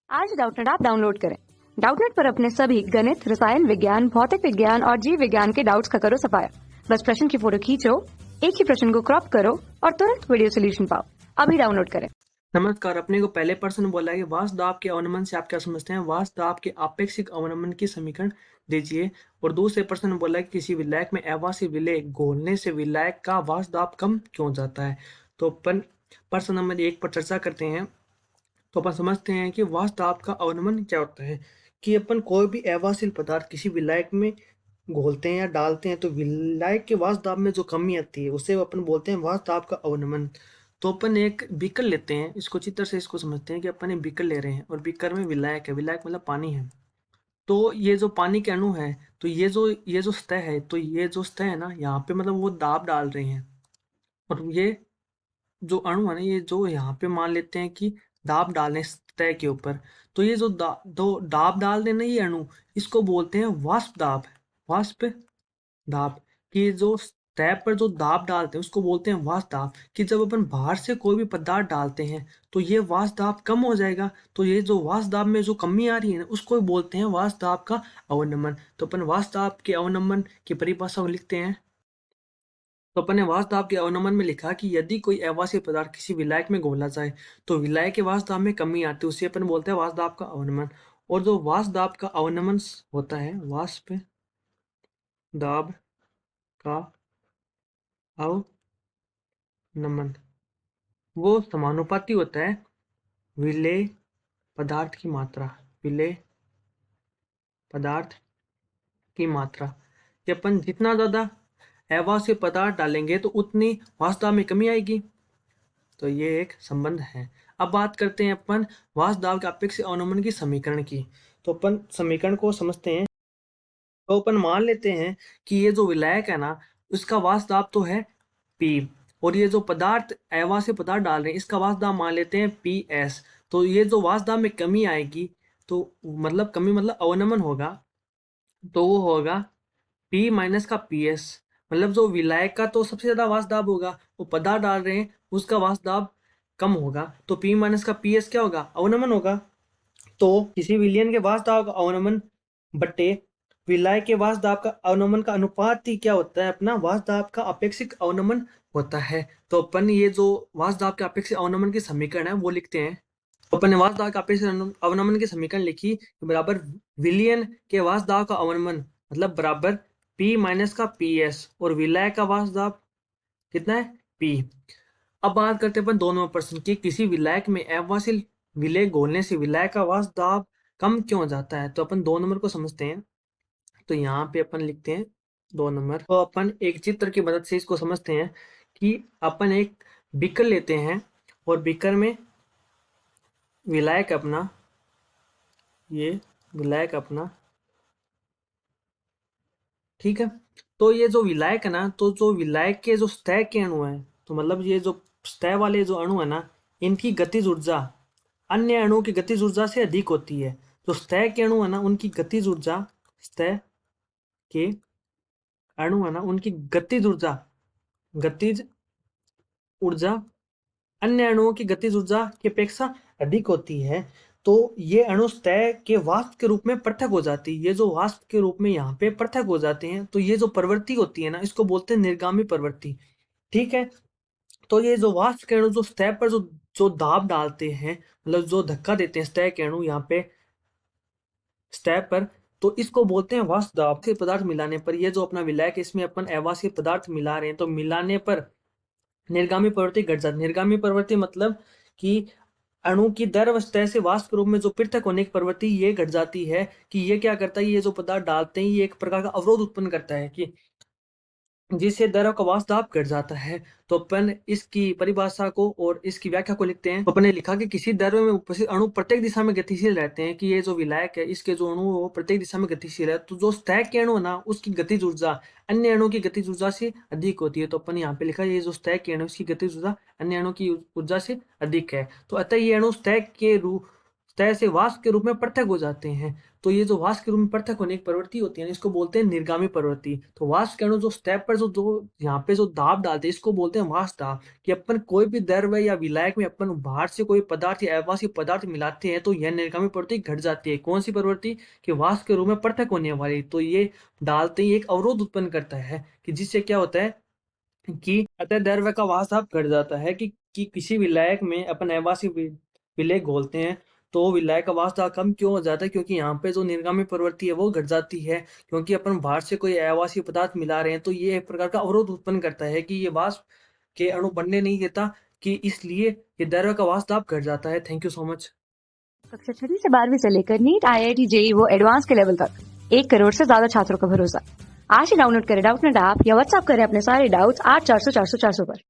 आज Doubtnut app download करें। Doubtnut पर अपने सभी गणित, रसायन विज्ञान, भौतिक विज्ञान और जीव विज्ञान के डाउट्स का करो सफाया। बस प्रश्न की फोटो खींचो, एक ही प्रश्न को क्रॉप करो और तुरंत वीडियो सोल्यूशन पाओ। अभी डाउनलोड करें। नमस्कार। अपने को पहले प्रश्न बोला है कि वाष्प दाब के अवनमन से आप क्या समझते हैं? वाष्प दाब के आपेक्षिक अवनमन की समीकरण दीजिए। और दूसरे प्रश्न में बोला है कि किसी विलायक में अवाष्पीय विलेय घोलने से विलायक का वाष्प दाब कम क्यों जाता है। तो अपन प्रश्न नंबर 1 पर चर्चा करते हैं। तो अपन समझते हैं कि वाष्प दाब का अवनमन क्या होता है। कि अपन कोई भी अवाष्पीय पदार्थ किसी विलायक में घोलते हैं या डालते हैं तो विलायक के वाष्प दाब में जो कमी आती है उसे अपन बोलते हैं वाष्प दाब का अवनमन। तो अपन एक बीकर लेते हैं, इसको चित्र से इसको समझते हैं कि अपन एक बीकर ले रहे हैं और बीकर में विलायक है, विलायक मतलब पानी है। तो ये जो पानी के अणु है, तो ये जो सतह है, तो ये जो सतह है ना, यहाँ पे मतलब वो दाब डाल रहे हैं। और ये जो अणु है ना, ये जो यहाँ पे मान लेते हैं कि दाब डालने सतह के ऊपर, तो ये जो दाब डाल देना ये अणु, इसको बोलते हैं वाष्प दाब। वाष्प दाब कि जो सतह पर जो दाब डालते हैं उसको बोलते हैं वाष्प दाब। कि जब अपन बाहर से कोई भी पदार्थ डालते हैं तो ये वाष्प दाब कम हो जाएगा, तो ये जो वाष्प दाब में जो कमी आ रही है ना उसको बोलते हैं वाष्प दाब का अवनमन। तो अपन वाष्प दाब के अवनमन की परिभाषा को लिखते हैं। तो अपन ने वाष्प दाब के अवनमन में लिखा कि यदि कोई अवाष्पीय पदार्थ किसी विलायक में घोला जाए तो विलायक के वाष्प दाब में कमी आती है, उसे अपन बोलते हैं वाष्प दाब का अवनमन। और जो वाष्प दाब का अवनमन होता है, वाष्प दाब का अवनमन, वो समानुपाती होता है विलेय पदार्थ की मात्रा। विलेय पदार्थ की मात्रा कि अपन जितना ज्यादा अवाष्पीय पदार्थ डालेंगे तो उतनी वाष्प दाब में कमी आएगी। तो ये एक संबंध है। अब बात करते हैं अपन वाष्प दाब के अपेक्षित अवनमन की समीकरण की। तो अपन समीकरण को समझते हैं। तो अपन मान लेते हैं कि ये जो विलायक है ना, उसका वाष्प दाब तो है P, और ये जो पदार्थ अवाष्पीय पदार्थ डाल रहे हैं इसका वाष्प दाब मान लेते हैं PS। तो ये जो वाष्प दाब में कमी आएगी, तो मतलब कमी मतलब अवनमन होगा, तो वो होगा P माइनस का PS। मतलब जो विलायक का तो सबसे ज्यादा वाष्प दाब होगा, वो पदार्थ डाल रहे हैं उसका वाष्प दाब कम होगा, तो P माइनस का PS क्या होगा? अवनमन होगा। तो किसी विलयन के वाष्प दाब का अवनमन बट्टे विलायक के वाष्प दाब का अवनमन का अनुपात ही क्या होता है? अपना वाष्प दाब का अपेक्षित अवनमन होता है। तो अपन ये जो वाष्प दाब के अपेक्षित अवनमन की समीकरण है वो लिखते हैं। तो अपन ने वाष्प दाब के अपेक्षित अवनमन की समीकरण लिखी बराबर विलयन के वाष्प दाब का अवनमन मतलब बराबर P माइनस का PS, और विलायक का वाष्प दाब कितना है? P। अब बात करते हैं अपन दोनों प्रश्न की। किसी विलायक में अवाष्पीय विलेय घोलने से विलायक का वाष्प दाब कम क्यों हो जाता है। तो अपन 2 नंबर को समझते हैं। तो यहाँ पे अपन लिखते हैं 2 नंबर। तो अपन एक चित्र की मदद से इसको समझते हैं कि अपन एक बीकर लेते हैं और बीकर में विलायक अपना, ये विलायक अपना, ठीक है। तो ये जो विलायक है ना, तो जो विलायक के जो सतह के अणु है, तो मतलब ये जो सतह वाले जो अणु है ना, इनकी गतिज ऊर्जा अन्य अणुओं की गतिज ऊर्जा से अधिक होती है। जो सतह के अणु है ना, उनकी गतिज ऊर्जा, सतह के अणु है ना, उनकी गतिज ऊर्जा अन्य अणुओं की गतिज ऊर्जा की अपेक्षा अधिक होती है। तो ये अणु सतह के वाष्प के रूप में पृथक हो जाती है। ये जो वाष्प के रूप में यहाँ पे पृथक हो जाते हैं, तो ये जो प्रवृत्ति होती है ना, इसको बोलते हैं निर्गामी प्रवृत्ति। ठीक है। तो ये जो वाष्प के अणु जो सतह पर जो जो दाब डालते हैं, मतलब जो धक्का देते हैं सतह के अणु यहाँ पे सतह पर, तो इसको बोलते हैं वाष्प दाब। के पदार्थ मिलाने पर, ये जो अपना विलायक है इसमें अपन अवाष्पीय पदार्थ मिला रहे हैं, तो मिलाने पर निर्गामी प्रवृत्ति घट जाती है। निर्गामी प्रवृत्ति मतलब कि अणु की दर व सतह से वाष्प के रूप में जो पृथक होने की प्रवृत्ति ये घट जाती है। कि ये क्या करता है, ये जो पदार्थ डालते हैं ये एक प्रकार का अवरोध उत्पन्न करता है कि जिससे दर का वाष्प दाब घट जाता है। तो अपन इसकी परिभाषा को और इसकी व्याख्या को लिखते हैं। तो अपन ने लिखा कि किसी द्रव्य में उपस्थित अणु प्रत्येक दिशा में गतिशील रहते हैं। कि ये जो विलायक है इसके जो अणु वो प्रत्येक दिशा में गतिशील है, तो जो सतह के अणु है ना उसकी गतिज ऊर्जा अन्य अणु की गतिज ऊर्जा से अधिक होती है। तो अपन यहाँ पे लिखा ये जो सतह के अणु इसकी गतिज ऊर्जा अन्य अणु की ऊर्जा से अधिक है। तो अतः ये अणु सतह तय से वाष्प के रूप में पृथक हो जाते हैं। तो ये जो वाष्प के रूप में पृथक होने की प्रवृत्ति होती है ना, इसको बोलते हैं निर्गामी प्रवृत्ति। तो वाष्प के अणु जो स्टेप पर जो यहाँ पे जो दाब डालते हैं, इसको बोलते हैं वाष्प दाब। कि अपन कोई भी द्रव्य या विलायक में अपन बाहर से कोई पदार्थ या अवाष्पीय पदार्थ मिलाते हैं तो यह निर्गामी प्रवृत्ति घट जाती है। कौन सी प्रवृत्ति? कि वाष्प के रूप में पृथक होने वाली। तो ये डालते ही एक अवरोध उत्पन्न करता है कि जिससे क्या होता है कि अतः द्रव्य का वाष्प दाब घट जाता है। कि किसी विलायक में अपन अवाष्पीय विलेय घोलते हैं तो विलायक का वाष्प दाब कम क्यों हो जाता है? क्योंकि यहाँ पे जो निर्गामी प्रवृत्ति है वो घट जाती है। क्योंकि अपन बाहर से कोई अवाष्पीय पदार्थ मिला रहे हैं तो ये एक प्रकार का अवरोध उत्पन्न करता है कि ये वाष्प के अणु बनने नहीं देता, कि इसलिए ये द्रव्य का वाष्प दाब घट जाता है। Thank you so much. कक्षा 6वीं से 12वीं से लेकर नीट, IIT, जेईई वो एडवांस के लेवल तक 1 करोड़ से ज्यादा छात्रों का भरोसा। आज ही डाउनलोड करें डाउटनेट ऐप या व्हाट्सएप करें अपने सारे डाउट्स 8400 400 400 पर।